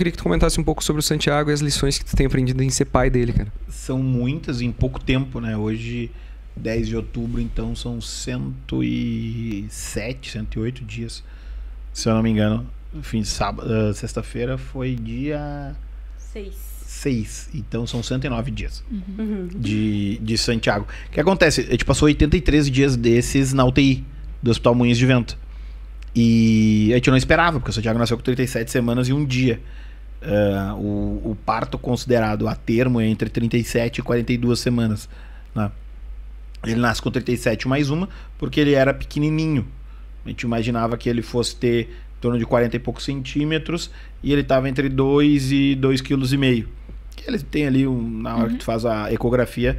queria que tu comentasse um pouco sobre o Santiago e as lições que tu tem aprendido em ser pai dele, cara. São muitas em pouco tempo, né? Hoje, 10 de outubro, então são 107, 108 dias, se eu não me engano. Fim de sábado, sexta-feira foi dia 6. Então são 109 dias de Santiago. O que acontece? A gente passou 83 dias desses na UTI do Hospital Moinhos de Vento. E a gente não esperava, porque o Santiago nasceu com 37 semanas e um dia. O parto considerado a termo é entre 37 e 42 semanas. Né? Ele nasce com 37 mais uma, porque ele era pequenininho. A gente imaginava que ele fosse ter em torno de 40 e poucos centímetros, e ele estava entre 2 e 2,5 kg. Ele tem ali, na hora que tu faz a ecografia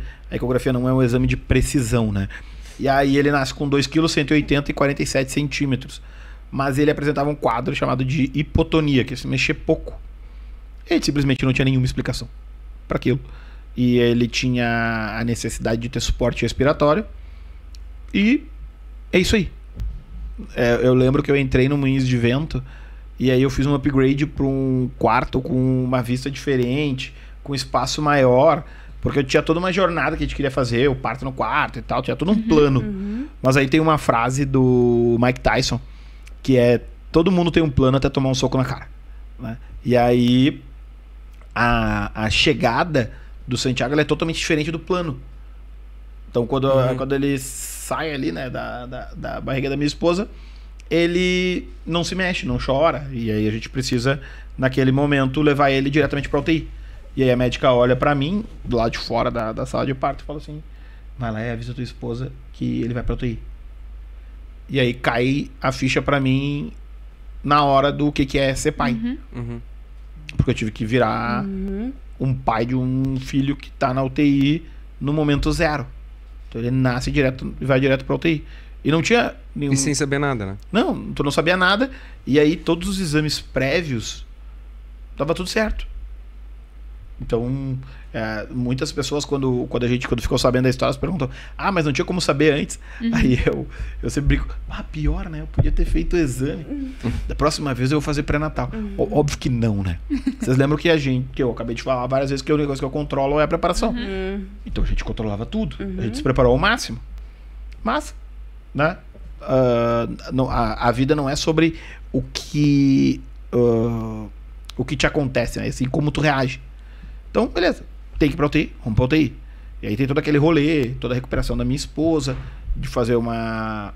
não é um exame de precisão, né? E aí ele nasce com 2 kg, 180 e 47 centímetros. Mas ele apresentava um quadro chamado de hipotonia, que é se mexer pouco. Ele simplesmente não tinha nenhuma explicação para aquilo. E ele tinha a necessidade de ter suporte respiratório. E é isso aí. Eu lembro que eu entrei no Moinhos de Vento e aí eu fiz um upgrade para um quarto com uma vista diferente, com espaço maior, porque eu tinha toda uma jornada que a gente queria fazer, o parto no quarto e tal, tinha todo um plano. Mas aí tem uma frase do Mike Tyson, que é: todo mundo tem um plano até tomar um soco na cara, né? E aí a chegada do Santiago, ela é totalmente diferente do plano. Então quando ele sai ali, né, da barriga da minha esposa, ele não se mexe, não chora, e aí a gente precisa naquele momento levar ele diretamente pra UTI. E aí a médica olha pra mim do lado de fora da sala de parto e fala assim: vai lá e avisa tua esposa que ele vai pra UTI. E aí cai a ficha pra mim na hora do que é ser pai. Porque eu tive que virar um pai de um filho que tá na UTI no momento zero. Então ele nasce direto e vai direto pra UTI. E não tinha nenhum... E sem saber nada, né? Não, tu não sabia nada. E aí todos os exames prévios tava tudo certo. Então, muitas pessoas, quando ficou sabendo da história, se perguntam: ah, mas não tinha como saber antes? Aí eu sempre brinco: pior, né? Eu podia ter feito o exame. Da próxima vez eu vou fazer pré-natal. Óbvio que não, né? Vocês lembram que eu acabei de falar várias vezes que o negócio que eu controlo é a preparação. Então a gente controlava tudo. A gente se preparou ao máximo. Mas, né? A vida não é sobre o que te acontece, né? Assim, como tu reage. Então, beleza, tem que ir pra UTI, vamos pra UTI. E aí tem todo aquele rolê, toda a recuperação da minha esposa, de fazer uma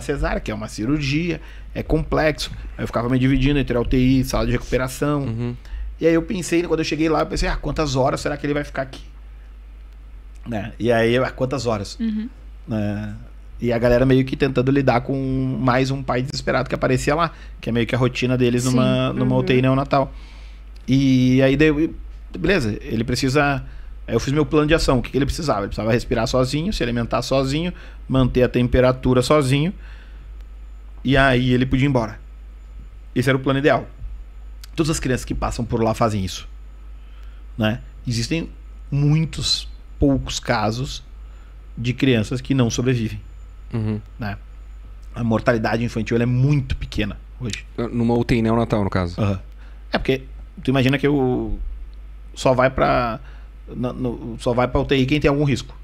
cesárea, que é uma cirurgia, é complexo. Aí eu ficava me dividindo entre a UTI e sala de recuperação. E aí eu pensei, quando eu cheguei lá, eu pensei: quantas horas será que ele vai ficar aqui? Né? E aí, quantas horas? E a galera meio que tentando lidar com mais um pai desesperado que aparecia lá, que é meio que a rotina deles numa UTI neonatal. E aí beleza, ele precisa... Aí eu fiz meu plano de ação. O que ele precisava? Ele precisava respirar sozinho, se alimentar sozinho, manter a temperatura sozinho, e aí ele podia ir embora. Esse era o plano ideal. Todas as crianças que passam por lá fazem isso, né? Existem poucos casos de crianças que não sobrevivem, né? A mortalidade infantil é muito pequena hoje. Numa UTI neonatal, no caso. É porque tu imagina que só vai pra UTI quem tem algum risco.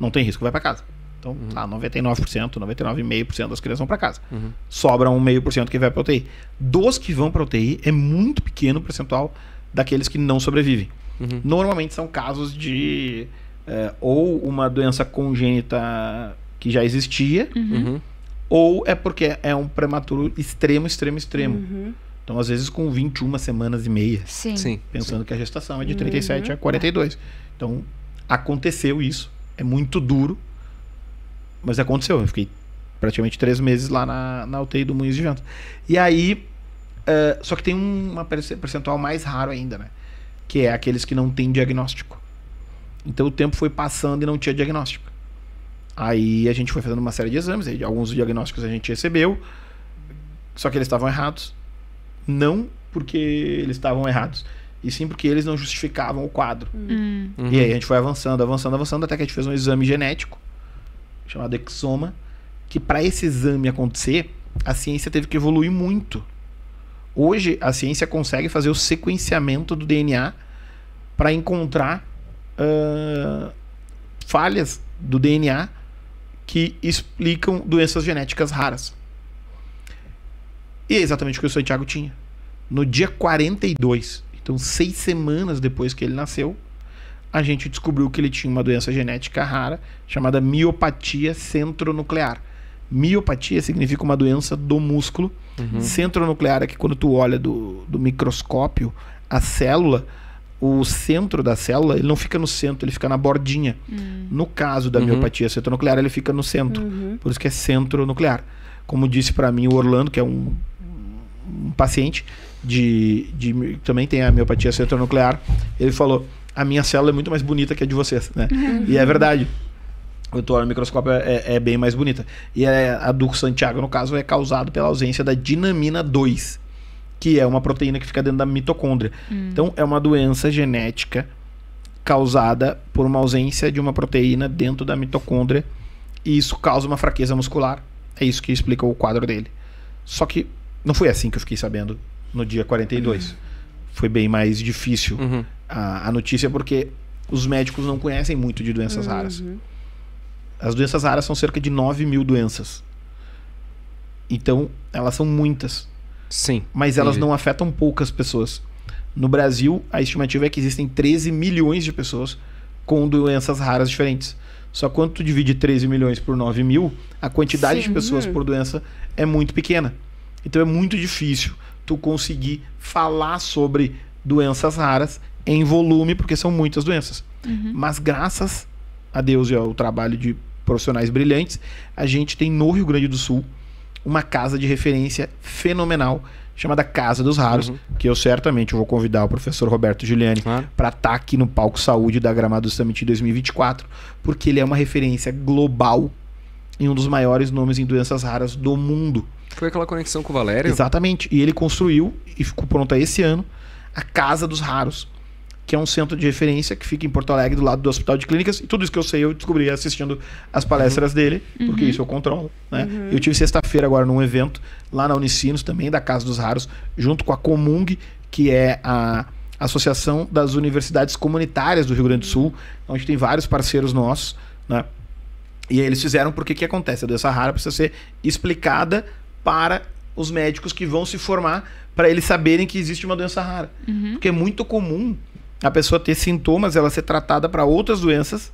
Não tem risco, vai pra casa. Então, 99%, 99,5% das crianças vão pra casa. Sobra 1,5% que vai pra UTI. Dos que vão pra UTI, é muito pequeno o percentual daqueles que não sobrevivem. Normalmente são casos de ou uma doença congênita que já existia, ou é porque é um prematuro extremo. Então, às vezes, com 21 semanas e meia. Sim. Pensando que a gestação é de 37 a 42. Então, aconteceu isso. É muito duro, mas aconteceu. Eu fiquei praticamente 3 meses lá na UTI do Moinhos de Vento. E aí, só que tem uma percentual mais raro ainda, né? Que é aqueles que não têm diagnóstico. Então, o tempo foi passando e não tinha diagnóstico. Aí, a gente foi fazendo uma série de exames. Aí, alguns diagnósticos a gente recebeu, só que eles estavam errados. Não porque eles estavam errados, e sim porque eles não justificavam o quadro. E aí a gente foi avançando, até que a gente fez um exame genético chamado exoma, que para esse exame acontecer, a ciência teve que evoluir muito. Hoje, a ciência consegue fazer o sequenciamento do DNA para encontrar falhas do DNA que explicam doenças genéticas raras. E é exatamente o que o Santiago tinha. No dia 42, então 6 semanas depois que ele nasceu, a gente descobriu que ele tinha uma doença genética rara chamada miopatia centronuclear. Miopatia significa uma doença do músculo. Centronuclear é que quando tu olha do microscópio, a célula, o centro da célula, ele não fica no centro, ele fica na bordinha. No caso da miopatia centronuclear, ele fica no centro. Por isso que é centronuclear. Como disse para mim o Orlando, que é um paciente também tem a miopatia centronuclear, ele falou: a minha célula é muito mais bonita que a de vocês, né? E é verdade. Eu tô no microscópio, é bem mais bonita. E a do Santiago, no caso, é causado pela ausência da dinamina 2, que é uma proteína que fica dentro da mitocôndria. Então, é uma doença genética causada por uma ausência de uma proteína dentro da mitocôndria, e isso causa uma fraqueza muscular. É isso que explica o quadro dele. Só que não foi assim que eu fiquei sabendo no dia 42. Foi bem mais difícil a notícia, porque os médicos não conhecem muito de doenças raras. As doenças raras são cerca de 9 mil doenças. Então, elas são muitas. Sim. Mas elas não afetam poucas pessoas. No Brasil, a estimativa é que existem 13 milhões de pessoas com doenças raras diferentes. Só quando tu divide 13 milhões por 9 mil, a quantidade de pessoas por doença é muito pequena. Então é muito difícil tu conseguir falar sobre doenças raras em volume, porque são muitas doenças. Mas graças a Deus e ao trabalho de profissionais brilhantes, a gente tem no Rio Grande do Sul uma casa de referência fenomenal chamada Casa dos Raros, que eu certamente vou convidar o professor Roberto Giuliani para estar aqui no Palco Saúde da Gramado Summit 2024, porque ele é uma referência global em um dos maiores nomes em doenças raras do mundo. Foi aquela conexão com o Valério? Exatamente. E ele construiu, e ficou pronta esse ano, a Casa dos Raros, que é um centro de referência que fica em Porto Alegre, do lado do Hospital de Clínicas. E tudo isso que eu sei, eu descobri assistindo as palestras dele, porque isso eu controlo, né? Eu tive sexta-feira agora num evento lá na Unicinos, também da Casa dos Raros, junto com a Comung, que é a Associação das Universidades Comunitárias do Rio Grande do Sul, onde tem vários parceiros nossos, né? E aí eles fizeram porque que acontece? A doença rara precisa ser explicada para os médicos que vão se formar, para eles saberem que existe uma doença rara. Porque é muito comum a pessoa ter sintomas, ela ser tratada para outras doenças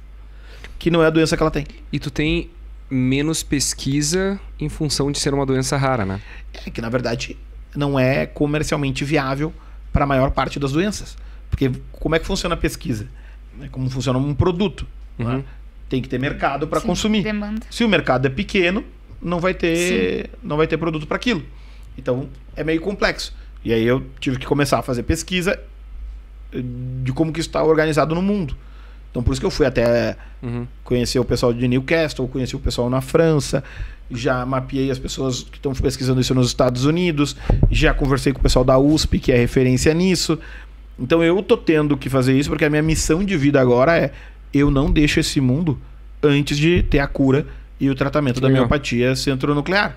que não é a doença que ela tem. E tu tem menos pesquisa em função de ser uma doença rara, né? É que, na verdade, não é comercialmente viável para a maior parte das doenças. Porque como é que funciona a pesquisa? É como funciona um produto. Né? Tem que ter mercado para consumir. Demanda. Se o mercado é pequeno, não vai ter produto para aquilo. Então, é meio complexo. E aí eu tive que começar a fazer pesquisa de como que isso está organizado no mundo. Então por isso que eu fui até conhecer o pessoal de Newcastle, conheci o pessoal na França, já mapeei as pessoas que estão pesquisando isso nos Estados Unidos, já conversei com o pessoal da USP, que é referência nisso. Então eu tô tendo que fazer isso porque a minha missão de vida agora é: eu não deixo esse mundo antes de ter a cura e o tratamento da miopatia centronuclear.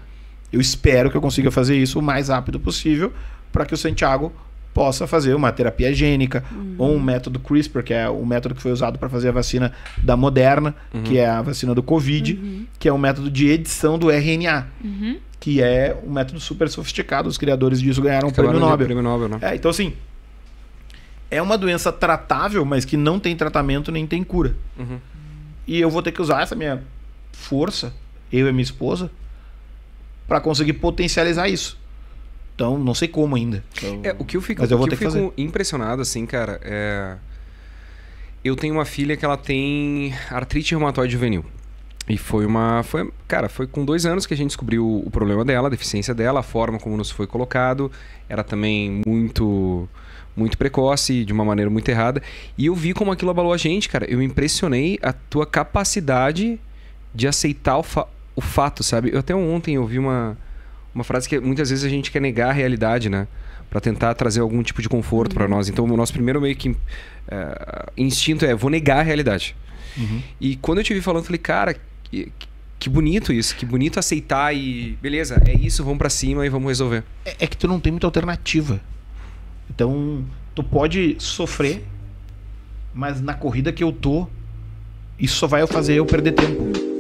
Eu espero que eu consiga fazer isso o mais rápido possível para que o Santiago possa fazer uma terapia gênica ou um método CRISPR, que é o método que foi usado para fazer a vacina da Moderna, que é a vacina do Covid, que é um método de edição do RNA, que é um método super sofisticado. Os criadores disso ganharam o prêmio Nobel. Né? Então, assim, é uma doença tratável, mas que não tem tratamento nem tem cura. E eu vou ter que usar essa minha força, eu e minha esposa, para conseguir potencializar isso. Então, não sei como ainda. Então, o que eu fico, impressionado, assim, cara, eu tenho uma filha que ela tem artrite reumatoide juvenil. E foi com 2 anos que a gente descobriu o problema dela, a deficiência dela, a forma como nos foi colocado. Era também muito precoce, de uma maneira muito errada. E eu vi como aquilo abalou a gente, cara. Eu impressionei a tua capacidade de aceitar o fato, sabe? Eu até ontem ouvi uma frase que muitas vezes a gente quer negar a realidade, né? Pra tentar trazer algum tipo de conforto pra nós. Então o nosso primeiro meio que instinto é: vou negar a realidade. E quando eu te vi falando, eu falei: cara, que Que bonito isso, que bonito aceitar e... Beleza, é isso, vamos pra cima e vamos resolver. É que tu não tem muita alternativa. Então, tu pode sofrer, mas na corrida que eu tô, isso só vai fazer eu perder tempo.